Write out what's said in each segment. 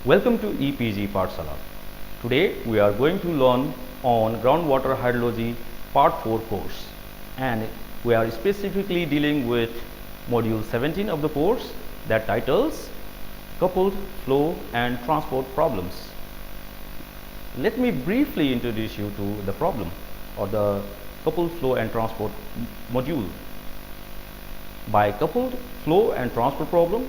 Welcome to EPG Pathshala. Today we are going to learn on Groundwater Hydrology Part 4 course, and we are specifically dealing with Module 17 of the course that titles Coupled Flow and Transport Problems. Let me briefly introduce you to the problem or the coupled flow and transport module. By coupled flow and transport problem,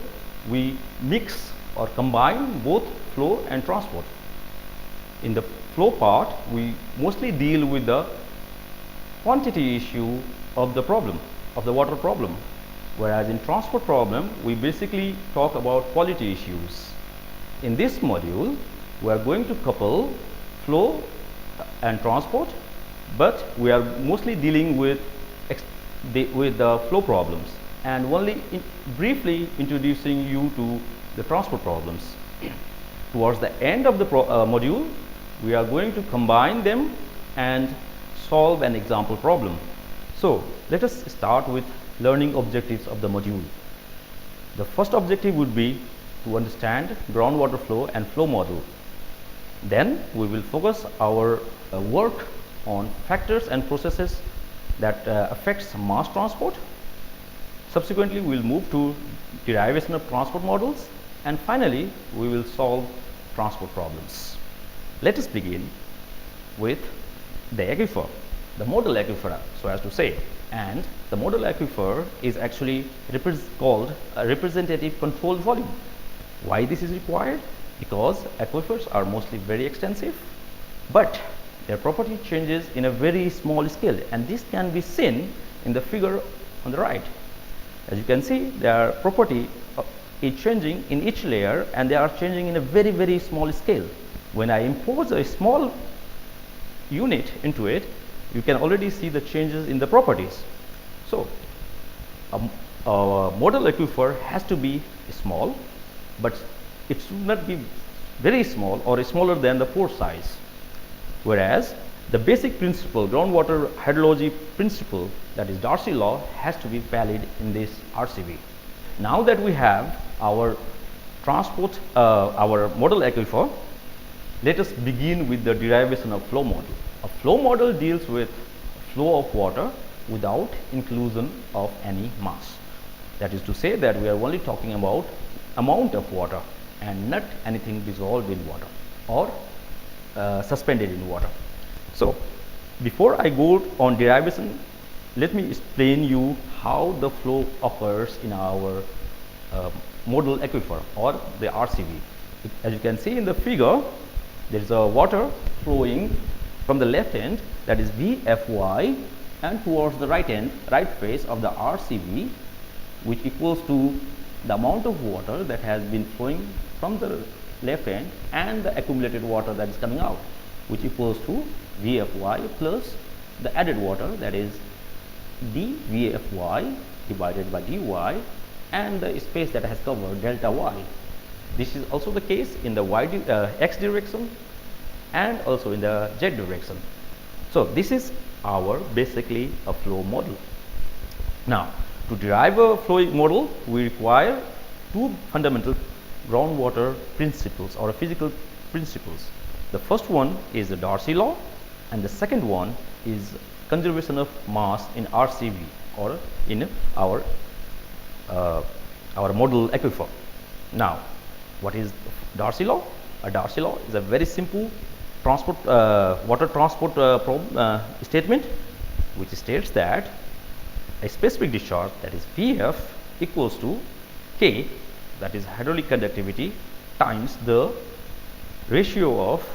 we mix or combine both flow and transport. In the flow part, we mostly deal with the quantity issue of the problem, of the water problem, whereas in transport problem, we basically talk about quality issues. In this module, we are going to couple flow and transport, but we are mostly dealing with the flow problems and only briefly introducing you to the transport problems. Towards the end of the module, we are going to combine them and solve an example problem. So let us start with learning objectives of the module. The first objective would be to understand groundwater flow and flow model. Then we will focus our work on factors and processes that affects mass transport. Subsequently, we will move to derivation of transport models, and finally we will solve transport problems. Let us begin with the aquifer, the model aquifer, so as to say. And the model aquifer is actually called a representative control volume. Why this is required? Because aquifers are mostly very extensive, but their property changes in a very small scale, and this can be seen in the figure on the right. As you can see, their property is changing in each layer, and they are changing in a very small scale. When I impose a small unit into it, you can already see the changes in the properties. So a model aquifer has to be small, but it should not be very small or smaller than the pore size. Whereas the basic principle, groundwater hydrology principle, that is Darcy law, has to be valid in this RCV. Now that we have our our model aquifer, let us begin with the derivation of flow model. A flow model deals with flow of water without inclusion of any mass. That is to say that we are only talking about amount of water and not anything dissolved in water or suspended in water. So before I go on derivation, let me explain you how the flow occurs in our model aquifer or the RCV. As you can see in the figure, there is a water flowing from the left end, that is VFY, and towards the right face of the RCV, which equals to the amount of water that has been flowing from the left end and the accumulated water that is coming out, which equals to VFY plus the added water, that is dVFY divided by dy, and the space that has covered delta y. This is also the case in the x direction and also in the z direction. So this is our basically a flow model. Now to derive a flow model, we require two fundamental groundwater principles or physical principles. The first one is the Darcy law, and the second one is conservation of mass in RCV or in our model aquifer. Now, what is Darcy law? A Darcy law is a very simple water transport statement, which states that a specific discharge, that is Vf, equals to K, that is hydraulic conductivity, times the ratio of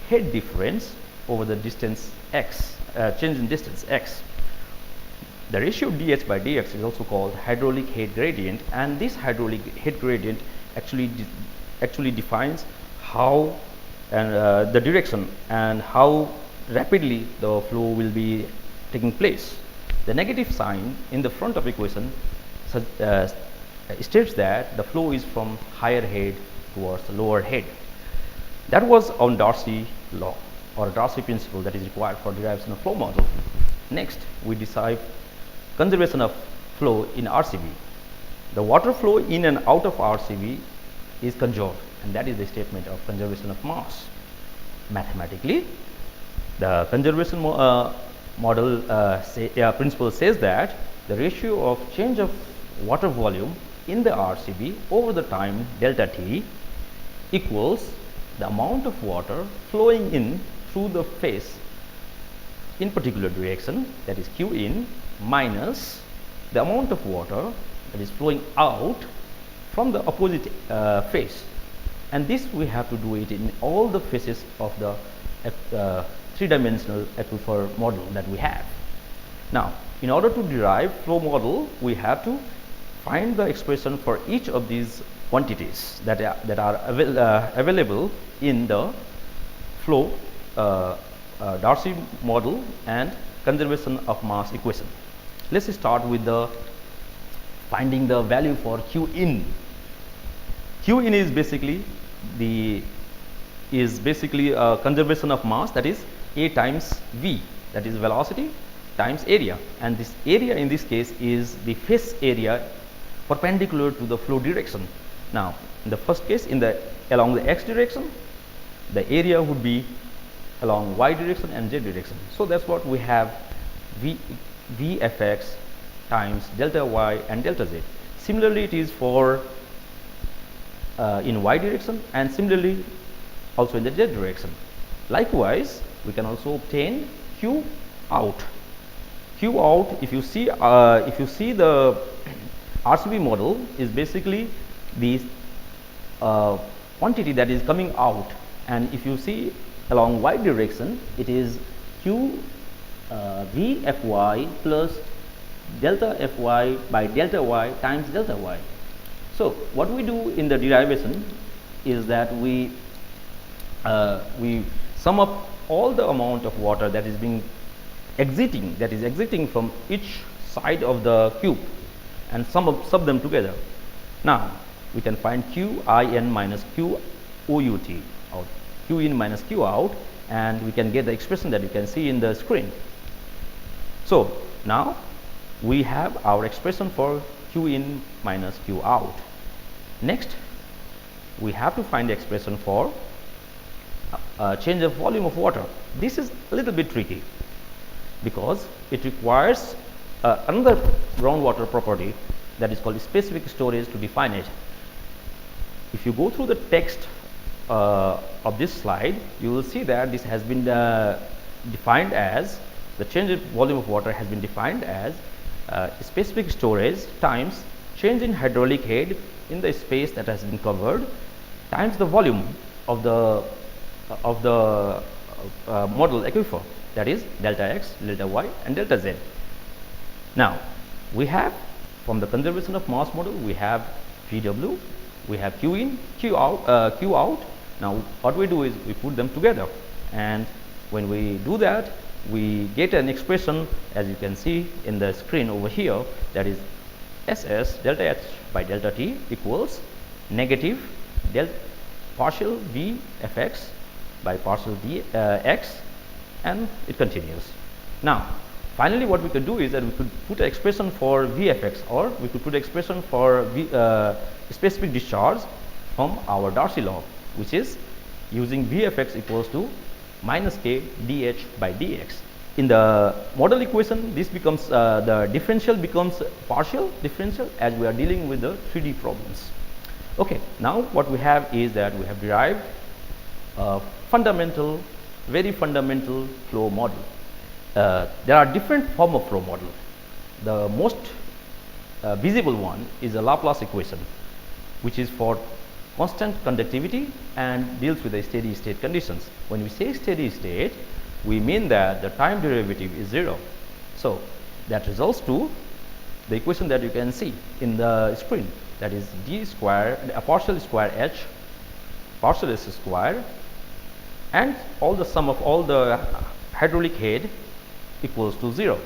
head difference over the distance x, change in distance x. The ratio dH by dx is also called hydraulic head gradient, and this hydraulic head gradient actually defines how and the direction and how rapidly the flow will be taking place. The negative sign in the front of equation states that the flow is from higher head towards the lower head. That was on Darcy law or Darcy principle that is required for derivation of flow model. Next, we decide conservation of flow in RCV. The water flow in and out of RCV is conserved. and that is the statement of conservation of mass. Mathematically, the conservation model principle says that the ratio of change of water volume in the RCB over the time delta T equals the amount of water flowing in through the phase in particular direction, that is Q in, minus the amount of water that is flowing out from the opposite phase. And this we have to do it in all the phases of the three-dimensional aquifer model that we have. Now, in order to derive flow model, we have to find the expression for each of these quantities that are available in the flow Darcy model and conservation of mass equation. Let's start with the finding the value for Q in. Q in is basically a conservation of mass, that is A times V, that is velocity times area, and this area in this case is the phase area perpendicular to the flow direction. Now, in the first case, along the x direction, the area would be along y direction and z direction. So that's what we have, Vfx times delta y and delta z. Similarly, it is for in y direction, and similarly also in the z direction. Likewise, we can also obtain Q out. Q out, if you see the RCB model, is basically the quantity that is coming out, and if you see along y direction, it is Q Vfy plus delta Fy by delta y times delta y. So what we do in the derivation is that we sum up all the amount of water that is exiting from each side of the cube and sum them together. Now we can find Q in minus Q out, or Q in minus Q out, and we can get the expression that you can see in the screen. So now we have our expression for Q in minus Q out. Next, we have to find the expression for change of volume of water. This is a little bit tricky because it requires another groundwater property that is called specific storage to define it. If you go through the text of this slide, you will see that this has been defined as, the change of volume of water has been defined as specific storage times change in hydraulic head in the space that has been covered times the volume of the model aquifer, that is delta x, delta y and delta z. Now we have, from the conservation of mass model, we have VW, we have Q in, Q out. Now what we do is we put them together, and when we do that, we get an expression as you can see in the screen over here, that is SS delta H by delta T equals negative partial Vfx by partial X, and it continues. Now finally what we could do is that we could put an expression for Vfx, or we could put an expression for specific discharge from our Darcy law, which is using Vfx equals to minus k dH by dx. In the model equation, this becomes the differential becomes partial differential as we are dealing with the 3D problems. Okay, now what we have is that we have derived a very fundamental flow model. There are different forms of flow model. The most visible one is a Laplace equation, which is for constant conductivity and deals with the steady state conditions. When we say steady state, we mean that the time derivative is 0. So that results to the equation that you can see in the screen, that is d square, a partial square h, partial s square, and all the sum of all the hydraulic head equals to 0.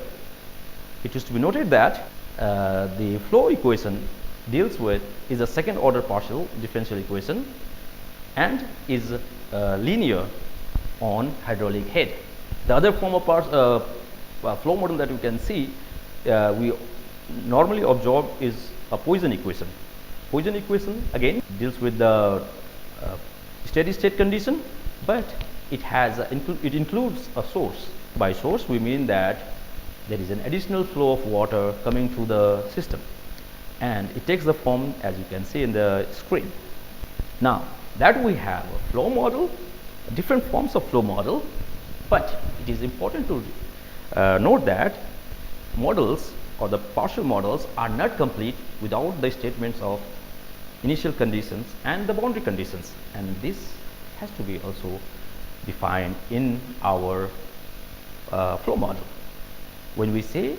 It is to be noted that the flow equation is a second order partial differential equation and is linear on hydraulic head. The other form of flow model that you can see we normally observe is a Poisson equation. Poisson equation again deals with the steady state condition, but it has it includes a source. By source we mean that there is an additional flow of water coming through the system, and it takes the form as you can see in the screen. Now that we have a flow model, different forms of flow model, but it is important to note that models or the partial models are not complete without the statements of initial conditions and the boundary conditions, and this has to be also defined in our flow model. When we say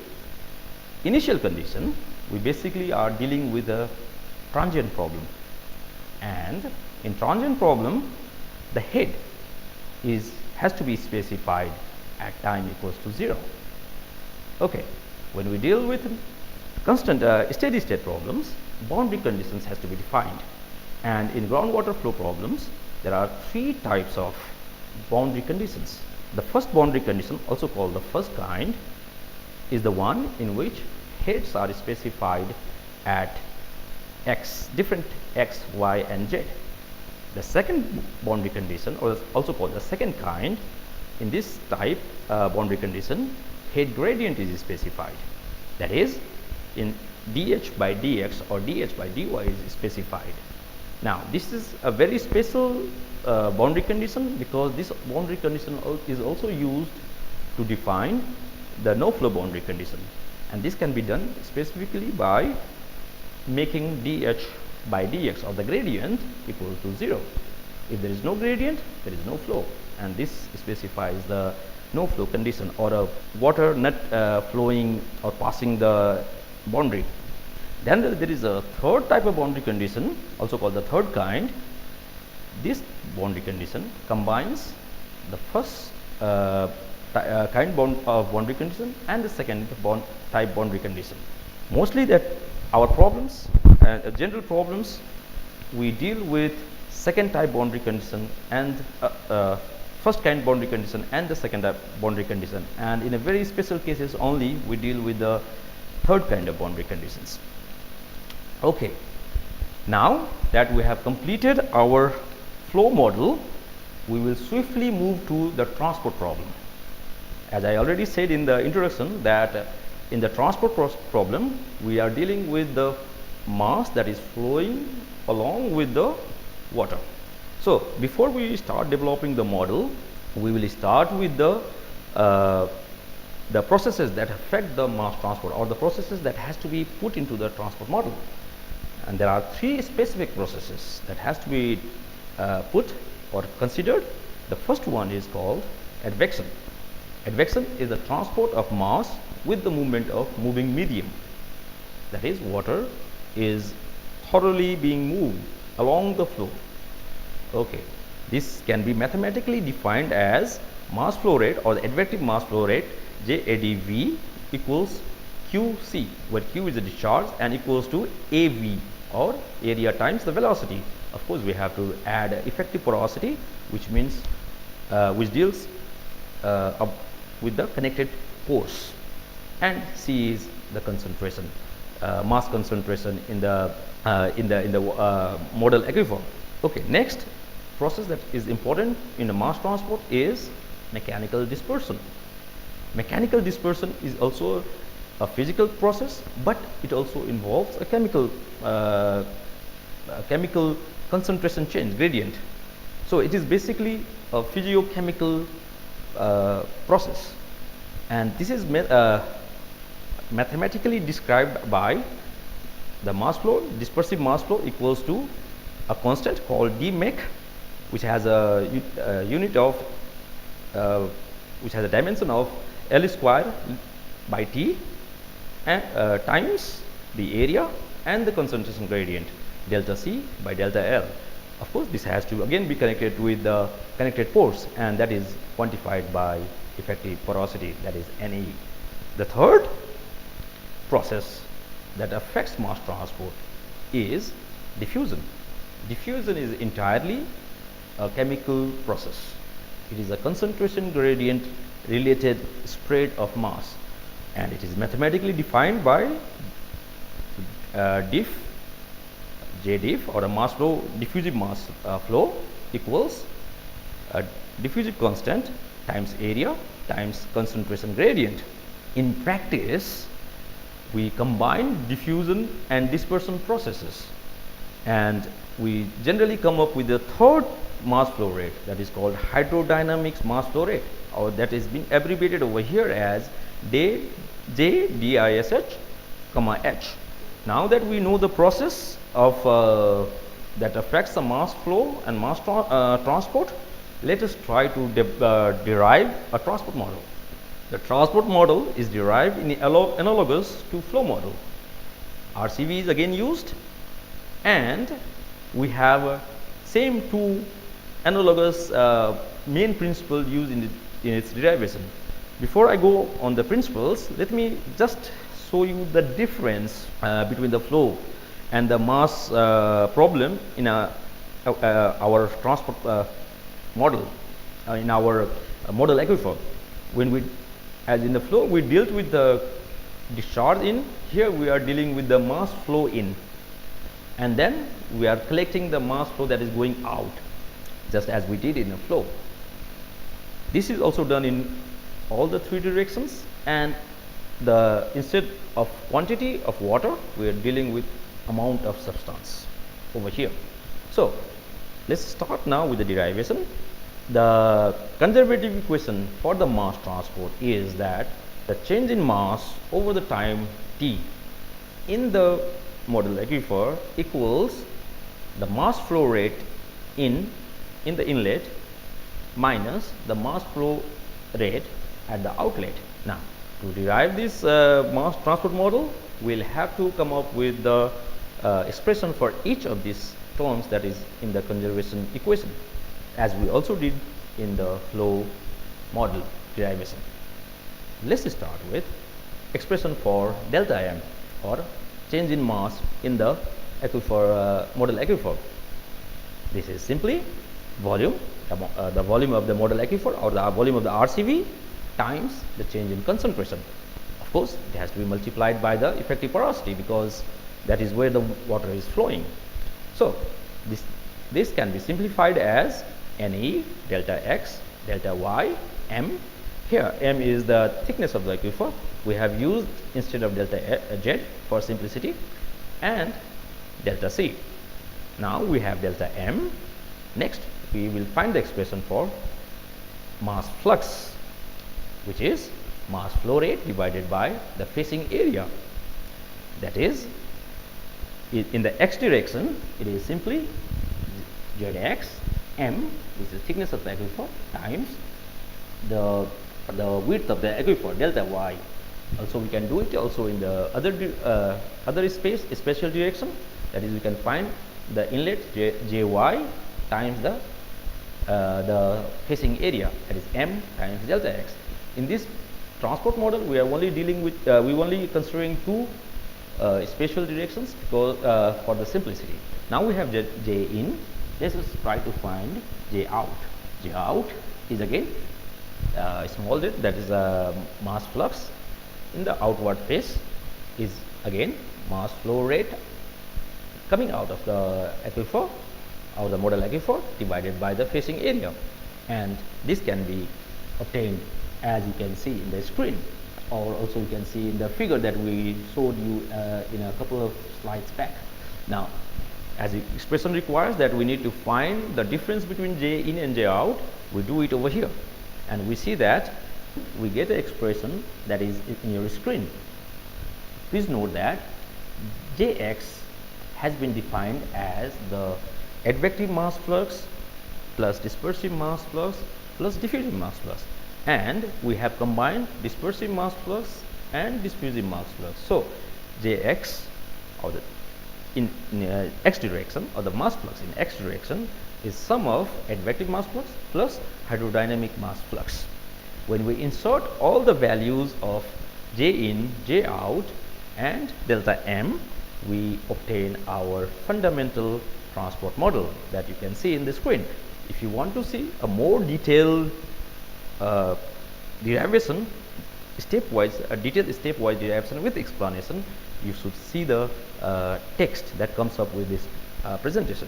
initial condition, we basically are dealing with a transient problem, and in transient problem the head has to be specified at time equals to 0. Okay, when we deal with constant steady state problems, boundary conditions has to be defined, and in groundwater flow problems there are 3 types of boundary conditions. The first boundary condition, also called the first kind, is the one in which heads are specified at different x, y and z. The second boundary condition, or also called the second kind, in this type boundary condition, head gradient is specified. That is, in dh by dx or dh by dy is specified. Now this is a very special boundary condition, because this boundary condition is also used to define the no flow boundary condition, and this can be done specifically by making dh by dx or the gradient equal to 0. If there is no gradient, there is no flow, and this specifies the no flow condition, or a water not flowing or passing the boundary. Then there is a third type of boundary condition, also called the third kind. This boundary condition combines the first kind of boundary condition and the second type boundary condition. Mostly that our problems, general problems, we deal with second type boundary condition and first kind boundary condition and the second type boundary condition, and in a very special cases only we deal with the third kind of boundary conditions. Okay, now that we have completed our flow model, we will swiftly move to the transport problem. As I already said in the introduction, that in the transport problem we are dealing with the mass that is flowing along with the water. So before we start developing the model, we will start with the processes that affect the mass transport, or the processes that has to be put into the transport model. And there are 3 specific processes that has to be put or considered. The first one is called advection. Advection is the transport of mass with the movement of moving medium. That is, water is thoroughly being moved along the flow. Okay, this can be mathematically defined as mass flow rate, or the advective mass flow rate, JADV, equals QC, where Q is the discharge, and equals to AV, or area times the velocity. Of course, we have to add effective porosity, which means which deals with the connected pores, and C is the concentration, mass concentration in the model aquifer. Okay, next process that is important in the mass transport is mechanical dispersion. Mechanical dispersion is also a physical process, but it also involves a chemical concentration change, gradient. So it is basically a physiochemical process, and this is mathematically described by the mass flow, dispersive mass flow, equals to a constant called dmech, which has a unit of which has a dimension of L square by T, and times the area and the concentration gradient, delta C by delta L. Of course, this has to again be connected with the connected pores, and that is quantified by effective porosity, that is Ne. The third process that affects mass transport is diffusion. Diffusion is entirely a chemical process. It is a concentration gradient related spread of mass, and it is mathematically defined by diff J diff, or a mass flow, diffusive mass flow, equals a diffusive constant times area times concentration gradient. In practice, we combine diffusion and dispersion processes, and we generally come up with the third mass flow rate, that is called hydrodynamics mass flow rate, or that is being abbreviated over here as JDISH, H. Now that we know the process of that affects the mass flow and mass transport, let us try to derive a transport model. The transport model is derived in analogous to flow model. RCV is again used, and we have same two analogous main principles used in its derivation. Before I go on the principles, let me just show you the difference between the flow and the mass problem in our transport model, in our model aquifer. When we, as in the flow, we dealt with the discharge in. Here we are dealing with the mass flow in, and then we are collecting the mass flow that is going out, just as we did in the flow. This is also done in all the three directions, and instead of quantity of water, we are dealing with amount of substance over here. So let's start now with the derivation. The conservative equation for the mass transport is that the change in mass over the time t in the model aquifer equals the mass flow rate in the inlet minus the mass flow rate at the outlet. Now, to derive this mass transport model, we'll have to come up with the expression for each of these terms that is in the conservation equation, as we also did in the flow model derivation. Let's start with expression for delta M, or change in mass in the aquifer, model aquifer. This is simply volume, the volume of the model aquifer, or the volume of the RCV, times the change in concentration. Of course, it has to be multiplied by the effective porosity, because that is where the water is flowing. So this can be simplified as Ne delta X delta Y M. Here M is the thickness of the aquifer. We have used instead of delta Z for simplicity, and delta C. Now we have delta M. Next we will find the expression for mass flux, which is mass flow rate divided by the facing area. That is, in the x direction, it is simply Zx M, which is thickness of the aquifer, times the width of the aquifer, delta Y. Also, we can do it also in the other spatial direction. That is, we can find the inlet Jy times the facing area, that is M times delta X. In this transport model, we are only dealing with we only considering two spatial directions because for the simplicity. Now we have J in. Let us try to find J out. J out is again small z, that is a mass flux in the outward phase, is again mass flow rate coming out of the aquifer or the model aquifer divided by the facing area, and this can be obtained as you can see in the screen, or also you can see in the figure that we showed you in a couple of slides back. Now, as the expression requires that we need to find the difference between J in and J out, we do it over here, and we see that we get the expression that is in your screen. Please note that Jx has been defined as the advective mass flux plus dispersive mass flux plus diffusive mass flux, and we have combined dispersive mass flux and diffusive mass flux. So Jx, or the in x direction, or the mass flux in x direction, is sum of advective mass flux plus hydrodynamic mass flux. When we insert all the values of J in, J out and delta M, we obtain our fundamental transport model that you can see in the screen. If you want to see a more detailed derivation, a detailed stepwise derivation with explanation, you should see the text that comes up with this presentation.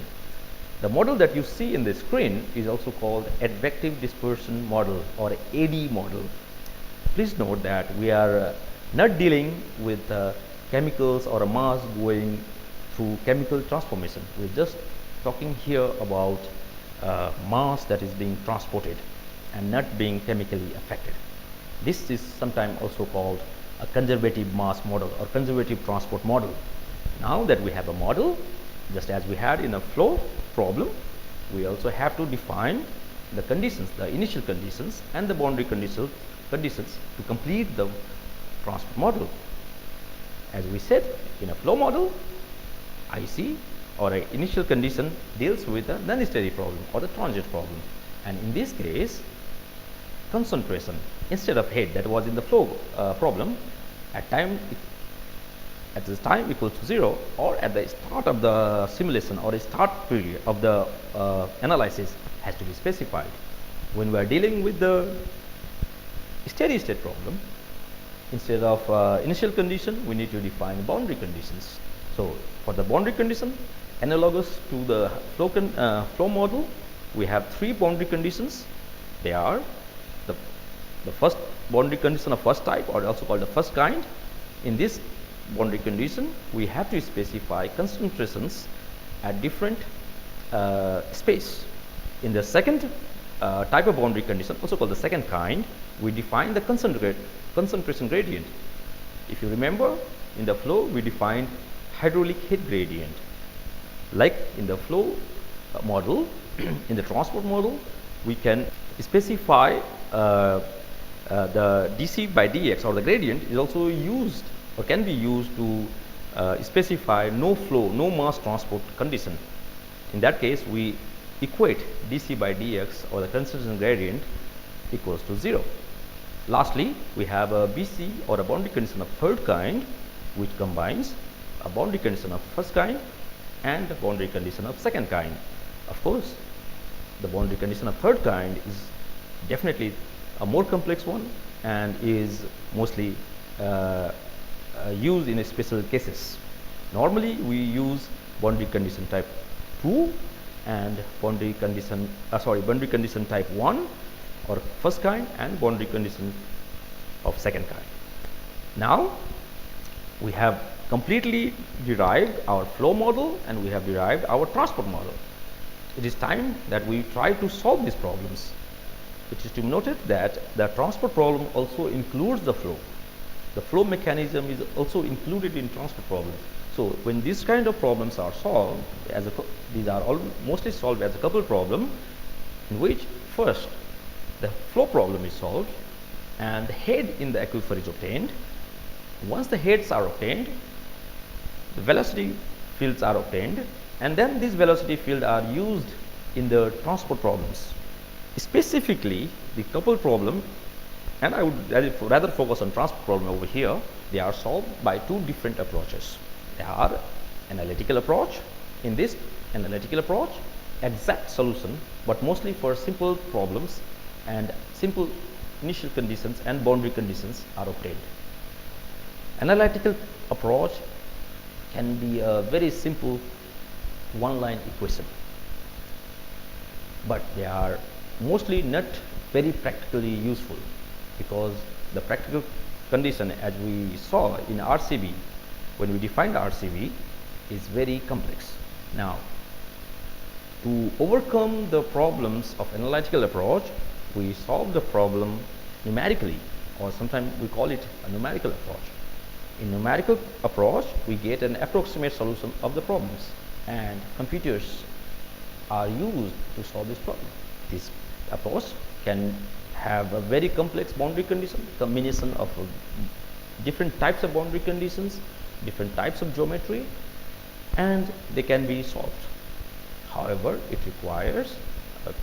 The model that you see in the screen is also called advective dispersion model or AD model. Please note that we are not dealing with chemicals or a mass going through chemical transformation. We're just talking here about mass that is being transported and not being chemically affected. This is sometimes also called a conservative mass model or conservative transport model. Now that we have a model, just as we had in a flow problem, we also have to define the conditions, the initial conditions and the boundary conditions to complete the transport model. As we said, in a flow model, IC or an initial condition deals with the non-steady problem or the transient problem, and in this case, concentration instead of head that was in the flow problem at this time equals to 0, or at the start of the simulation or a start period of the analysis has to be specified. When we are dealing with the steady state problem, instead of initial condition, we need to define boundary conditions. So for the boundary condition, analogous to the flow model, we have 3 boundary conditions. They are the first boundary condition of first type, or also called the first kind. In this boundary condition, we have to specify concentrations at different space. In the second type of boundary condition, also called the second kind, we define the concentration gradient. If you remember, in the flow we defined hydraulic head gradient. Like in the flow model, in the transport model, we can specify the dc by dx, or the gradient is also used or can be used to specify no flow, no mass transport condition. In that case, we equate dc by dx, or the concentration gradient, equals to 0. Lastly, we have a BC, or a boundary condition of third kind, which combines a boundary condition of first kind and a boundary condition of second kind. Of course, the boundary condition of third kind is definitely a more complex one and is mostly used in special cases. Normally, we use boundary condition type 2 and boundary condition type 1, or first kind, and boundary condition of second kind. Now we have completely derived our flow model and we have derived our transport model. It is time that we try to solve these problems. It is to be noted that the transport problem also includes the flow. The flow mechanism is also included in transport problem. So when these kind of problems are solved, these are all mostly solved as a coupled problem, in which first the flow problem is solved and the head in the aquifer is obtained. Once the heads are obtained, the velocity fields are obtained, and then these velocity fields are used in the transport problems. Specifically, the coupled problem, and I would rather focus on transport problem over here, they are solved by 2 different approaches. They are analytical approach. In this analytical approach, exact solution, but mostly for simple problems and simple initial conditions and boundary conditions are obtained. Analytical approach can be a very simple one-line equation, but they are mostly not very practically useful, because the practical condition, as we saw in RCB, when we defined RCB, is very complex. Now, to overcome the problems of analytical approach, we solve the problem numerically, or sometimes we call it a numerical approach. In numerical approach, we get an approximate solution of the problems, and computers are used to solve this problem. This approach can have a very complex boundary condition, combination of different types of boundary conditions, different types of geometry, and they can be solved. However, it requires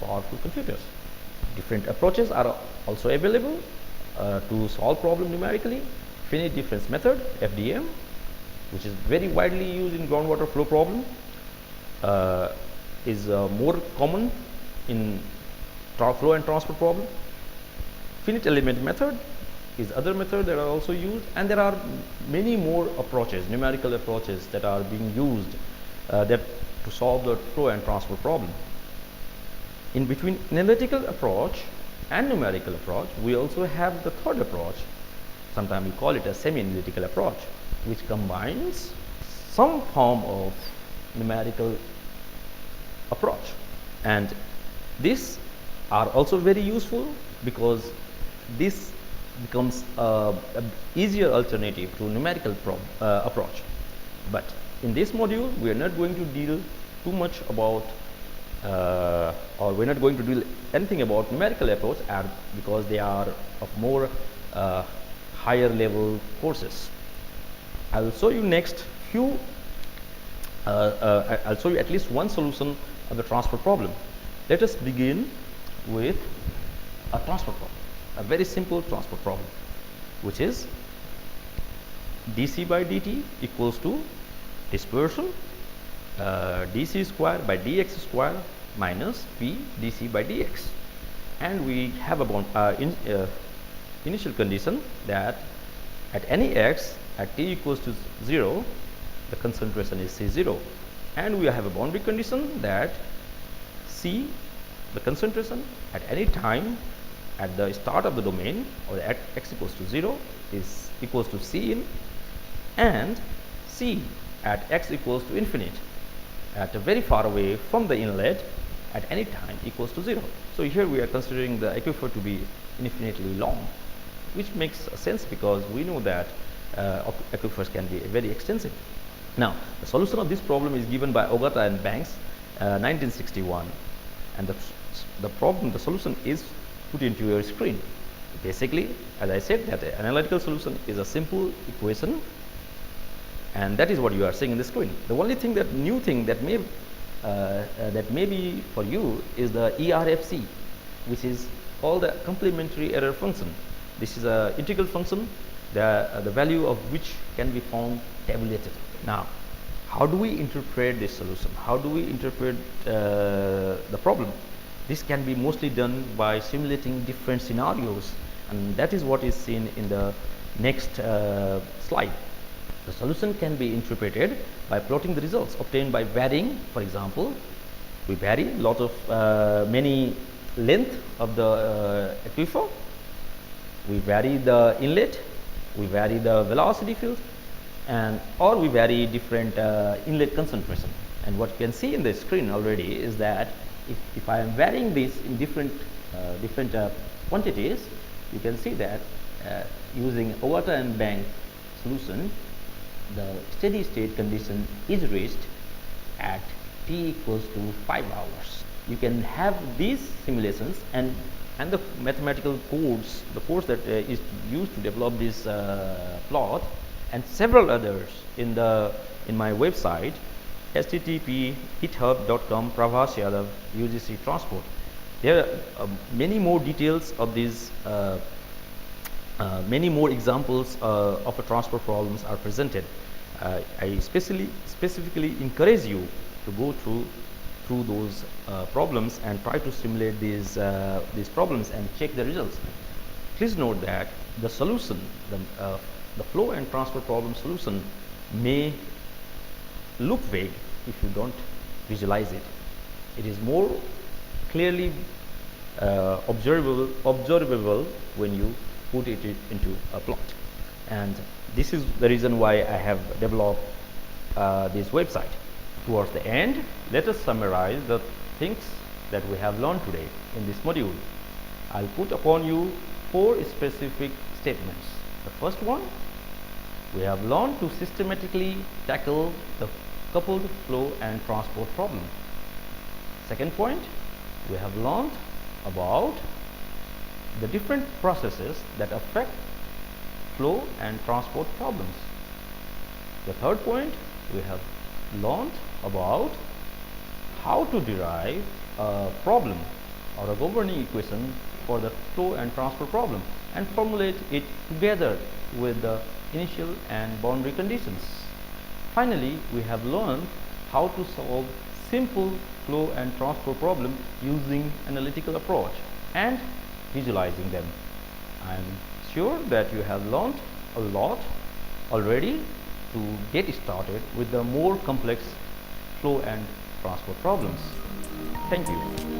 powerful computers. Different approaches are also available to solve problem numerically. Finite difference method, FDM, which is very widely used in groundwater flow problem, is more common in flow and transport problem. Finite element method is other method that are also used, and there are many more approaches, numerical approaches, that are being used that to solve the flow and transfer problem. In between analytical approach and numerical approach, we also have the third approach. Sometimes we call it a semi-analytical approach, which combines some form of numerical approach. And these are also very useful because this becomes an easier alternative to numerical approach. But in this module, we are not going to deal too much about or we're not going to do anything about numerical approach because they are of more higher level courses. I will show you next few I'll show you at least one solution of the transfer problem. Let us begin with a transfer problem, a very simple transfer problem, which is dc by dt equals to dispersion dc square by dx square minus p dc by dx, and we have a initial condition that at any x at t equals to 0 the concentration is C0, and we have a boundary condition that C, the concentration at any time at the start of the domain or at x equals to 0 is equals to C in, and C at x equals to infinite at a very far away from the inlet at any time equals to 0. So here we are considering the aquifer to be infinitely long, which makes sense because we know that aquifers can be very extensive. Now, the solution of this problem is given by Ogata and Banks, 1961, and the solution is put into your screen. Basically, as I said, that the analytical solution is a simple equation, and that is what you are seeing in the screen. The only thing new thing that may be for you is the ERFC, which is called the complementary error function. This is an integral function, the value of which can be found tabulated. Now, how do we interpret this solution? How do we interpret the problem? This can be mostly done by simulating different scenarios, and that is what is seen in the next slide. The solution can be interpreted by plotting the results obtained by varying. For example, we vary lot of many length of the aquifer, we vary the inlet, we vary the velocity field, or we vary different inlet concentration. And what you can see in the screen already is that if I am varying this in different quantities, you can see that using Ogata and Bank solution, the steady state condition is reached at t equals to 5 hours. You can have these simulations and the mathematical codes, the codes that is used to develop this plot, and several others in my website http://github.com /Pravas UGC transport. There are many more details of these, many more examples of a transfer problems are presented. I specifically encourage you to go through those problems and try to simulate these problems and check the results. Please note that the solution, the flow and transfer problem solution may look vague if you don't visualize it. It is more clearly observable when you put it into a plot. And this is the reason why I have developed this website. Towards the end, let us summarize the things that we have learned today in this module. I'll put upon you 4 specific statements. The first one, we have learned to systematically tackle the coupled flow and transport problem. Second point, we have learned about the different processes that affect flow and transport problems. The third point, we have learned about how to derive a problem or a governing equation for the flow and transfer problem and formulate it together with the initial and boundary conditions. Finally, we have learned how to solve simple flow and transfer problem using analytical approach and visualizing them. I am sure that you have learned a lot already to get started with the more complex flow and transport problems. Thank you.